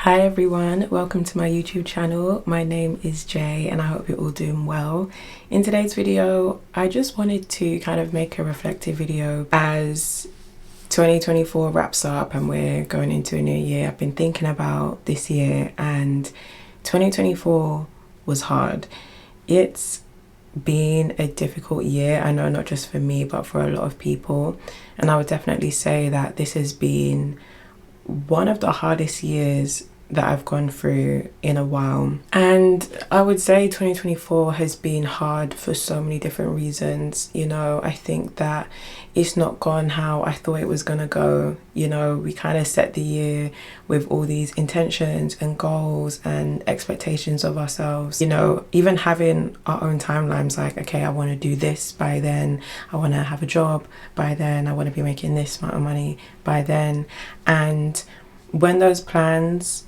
Hi everyone, welcome to my YouTube channel. My name is Jay and I hope you're all doing well. In today's video, I just wanted to kind of make a reflective video as 2024 wraps up and we're going into a new year. I've been thinking about this year and 2024 was hard. It's been a difficult year, I know, not just for me but for a lot of people, and I would definitely say that this has been one of the hardest years that I've gone through in a while. And I would say 2024 has been hard for so many different reasons. You know, I think that it's not gone how I thought it was gonna go. You know, we kind of set the year with all these intentions and goals and expectations of ourselves. You know, even having our own timelines, like, okay, I want to do this by then, I want to have a job by then, I want to be making this amount of money by then. And when those plans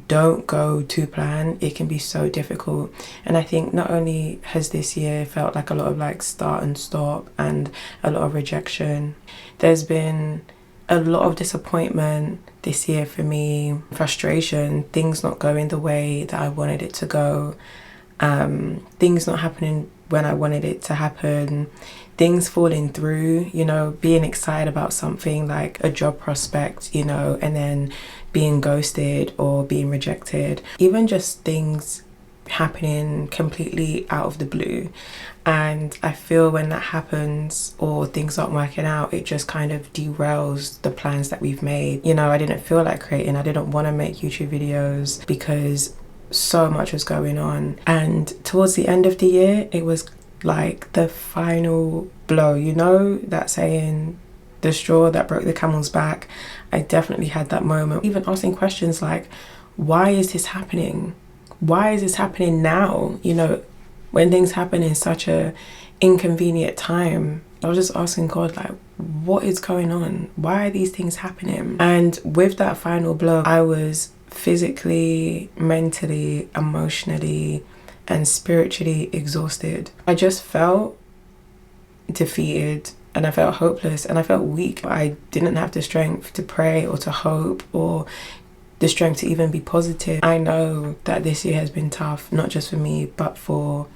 don't go to plan, it can be so difficult. And I think not only has this year felt like a lot of like start and stop and a lot of rejection, there's been a lot of disappointment this year for me, frustration, things not going the way that I wanted it to go, things not happening when I wanted it to happen, things falling through, you know, being excited about something like a job prospect, you know, and then being ghosted or being rejected, even just things happening completely out of the blue. And I feel when that happens or things aren't working out, it just kind of derails the plans that we've made. You know, I didn't feel like creating, I didn't want to make YouTube videos because so much was going on. And towards the end of the year, it was like the final blow, you know, that saying, the straw that broke the camel's back. I definitely had that moment, even asking questions like, why is this happening? Why is this happening now? You know, when things happen in such a inconvenient time, I was just asking God, like, what is going on? Why are these things happening? And with that final blow, I was physically, mentally, emotionally, and spiritually exhausted. I just felt defeated and I felt hopeless and I felt weak. I didn't have the strength to pray or to hope or the strength to even be positive. I know that this year has been tough, not just for me, but for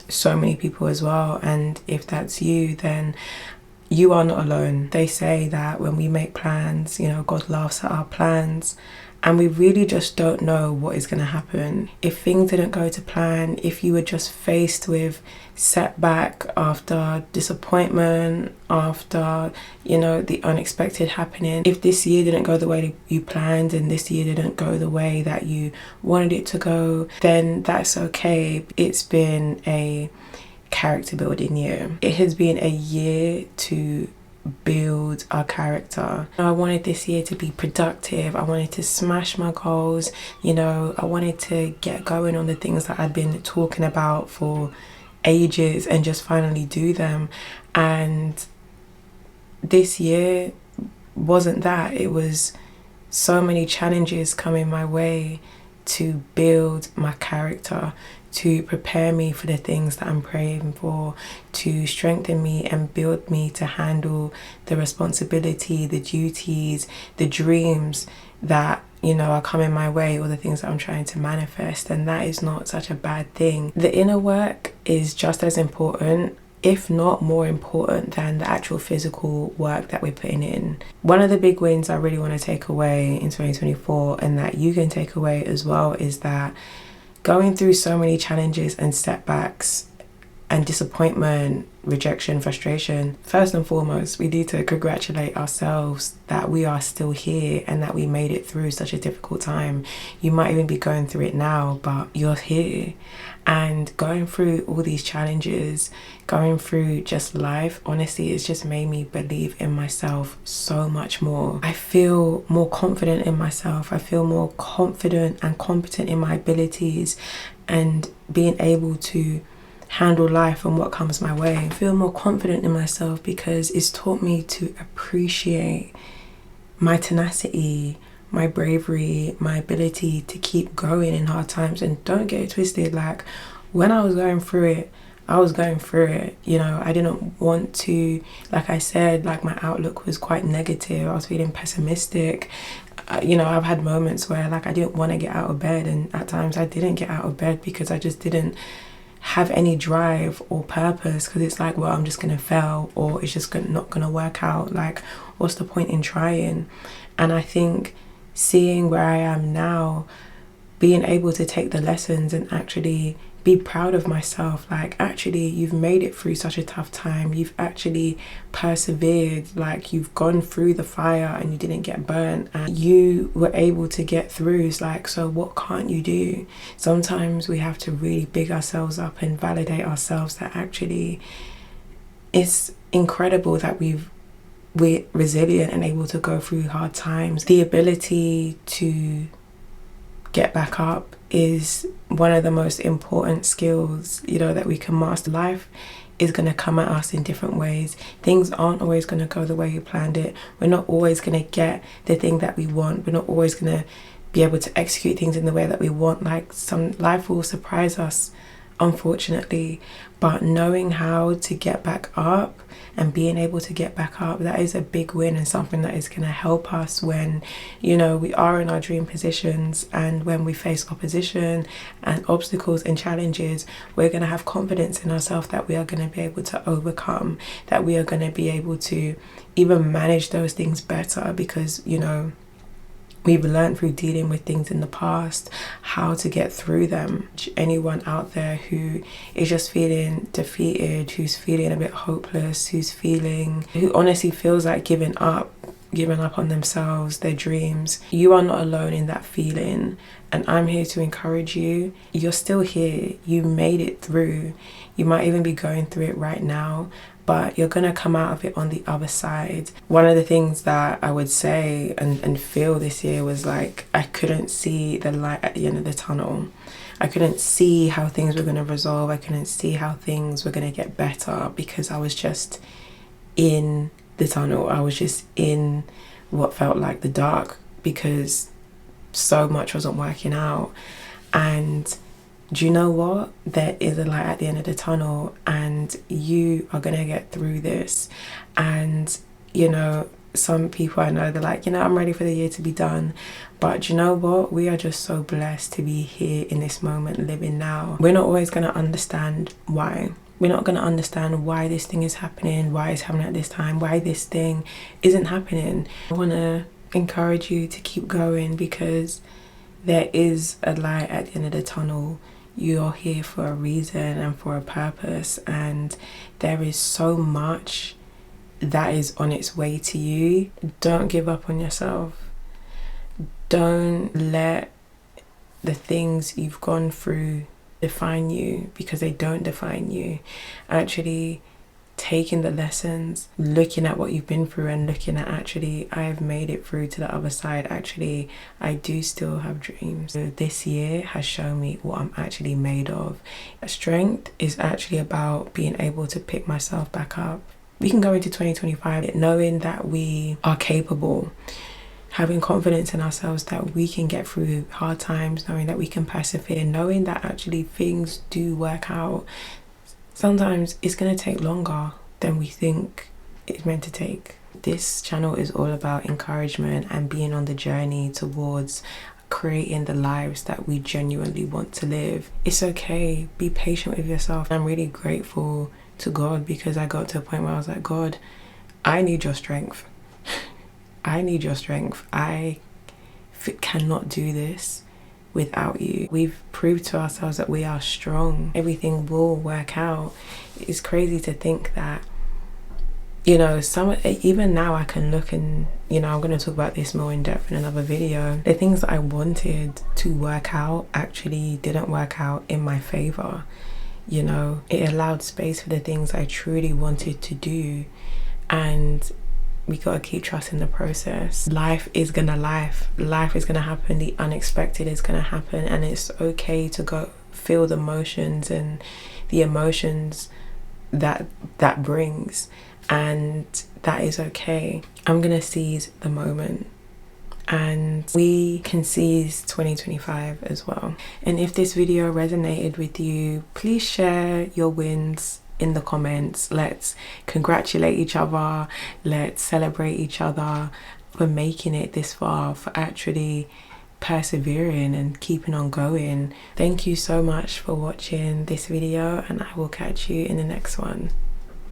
so many people as well. And if that's you, then you are not alone. They say that when we make plans, you know, God laughs at our plans. And we really just don't know what is going to happen. If things didn't go to plan, if you were just faced with setback after disappointment, after, you know, the unexpected happening, if this year didn't go the way you planned and this year didn't go the way that you wanted it to go, then that's okay. It's been a character building year. It has been a year to build our character. I wanted this year to be productive. I wanted to smash my goals. You know, I wanted to get going on the things that I'd been talking about for ages and just finally do them. And this year wasn't that. It was so many challenges coming my way to build my character, to prepare me for the things that I'm praying for, to strengthen me and build me to handle the responsibility, the duties, the dreams that, you know, are coming my way, or the things that I'm trying to manifest. And that is not such a bad thing. The inner work is just as important, if not more important, than the actual physical work that we're putting in. One of the big wins I really want to take away in 2024, and that you can take away as well, is that going through so many challenges and setbacks and disappointment, rejection, frustration, first and foremost, we need to congratulate ourselves that we are still here and that we made it through such a difficult time. You might even be going through it now, but you're here. And going through all these challenges, going through just life, honestly, it's just made me believe in myself so much more. I feel more confident in myself. I feel more confident and competent in my abilities and being able to handle life and what comes my way. I feel more confident in myself because it's taught me to appreciate my tenacity, my bravery, my ability to keep going in hard times. And don't get it twisted, like, when I was going through it, I was going through it, you know. I didn't want to, like I said, like, my outlook was quite negative. I was feeling pessimistic. you know, I've had moments where like I didn't want to get out of bed, and at times I didn't get out of bed because I just didn't have any drive or purpose, because it's like, well, I'm just gonna fail, or it's just not gonna work out. Like, what's the point in trying? And I think seeing where I am now, being able to take the lessons and actually be proud of myself, like, actually you've made it through such a tough time, you've actually persevered, like you've gone through the fire and you didn't get burnt, and you were able to get through. It's like, so what can't you do? Sometimes we have to really big ourselves up and validate ourselves that actually it's incredible that we're resilient and able to go through hard times. The ability to get back up is one of the most important skills, you know, that we can master. Life is going to come at us in different ways. Things aren't always going to go the way you planned it. We're not always going to get the thing that we want. We're not always going to be able to execute things in the way that we want. Like, some life will surprise us, unfortunately. But knowing how to get back up and being able to get back up, that is a big win, and something that is going to help us when, you know, we are in our dream positions, and when we face opposition and obstacles and challenges, we're going to have confidence in ourselves that we are going to be able to overcome, that we are going to be able to even manage those things better, because, you know, we've learned through dealing with things in the past how to get through them. Anyone out there who is just feeling defeated, who's feeling a bit hopeless, who honestly feels like giving up on themselves, their dreams, you are not alone in that feeling. And I'm here to encourage you. You're still here. You made it through. You might even be going through it right now, but you're gonna come out of it on the other side. One of the things that I would say and feel this year was like, I couldn't see the light at the end of the tunnel. I couldn't see how things were gonna resolve. I couldn't see how things were gonna get better, because I was just in the tunnel. I was just in what felt like the dark, because so much wasn't working out. And do you know what? There is a light at the end of the tunnel, and you are gonna get through this. And, you know, some people I know, they're like, you know, I'm ready for the year to be done. But do you know what? We are just so blessed to be here in this moment, living now. We're not always gonna understand why. We're not gonna understand why this thing is happening, why it's happening at this time, why this thing isn't happening. I wanna encourage you to keep going, because there is a light at the end of the tunnel. You're here for a reason and for a purpose, and there is so much that is on its way to you. Don't give up on yourself. Don't let the things you've gone through define you, because they don't define you. Actually taking the lessons, looking at what you've been through, and looking at, actually, I've made it through to the other side. Actually, I do still have dreams. So this year has shown me what I'm actually made of. Strength is actually about being able to pick myself back up. We can go into 2025 knowing that we are capable, having confidence in ourselves that we can get through hard times, knowing that we can persevere, knowing that actually things do work out. Sometimes it's going to take longer than we think it's meant to take. This channel is all about encouragement and being on the journey towards creating the lives that we genuinely want to live. It's okay. Be patient with yourself. I'm really grateful to God, because I got to a point where I was like, God, I need your strength. I need your strength. I cannot do this without you. We've proved to ourselves that we are strong. Everything will work out. It's crazy to think that, you know, even now I can look and, you know, I'm going to talk about this more in depth in another video. The things that I wanted to work out actually didn't work out in my favor. You know, it allowed space for the things I truly wanted to do, and we gotta keep trusting the process. Life is gonna life is gonna happen. The unexpected is gonna happen, and it's okay to go feel the motions and the emotions that brings, and that is okay. I'm gonna seize the moment, and we can seize 2025 as well. And if this video resonated with you, please share your wins in the comments. Let's congratulate each other, let's celebrate each other for making it this far, for actually persevering and keeping on going. Thank you so much for watching this video, and I will catch you in the next one.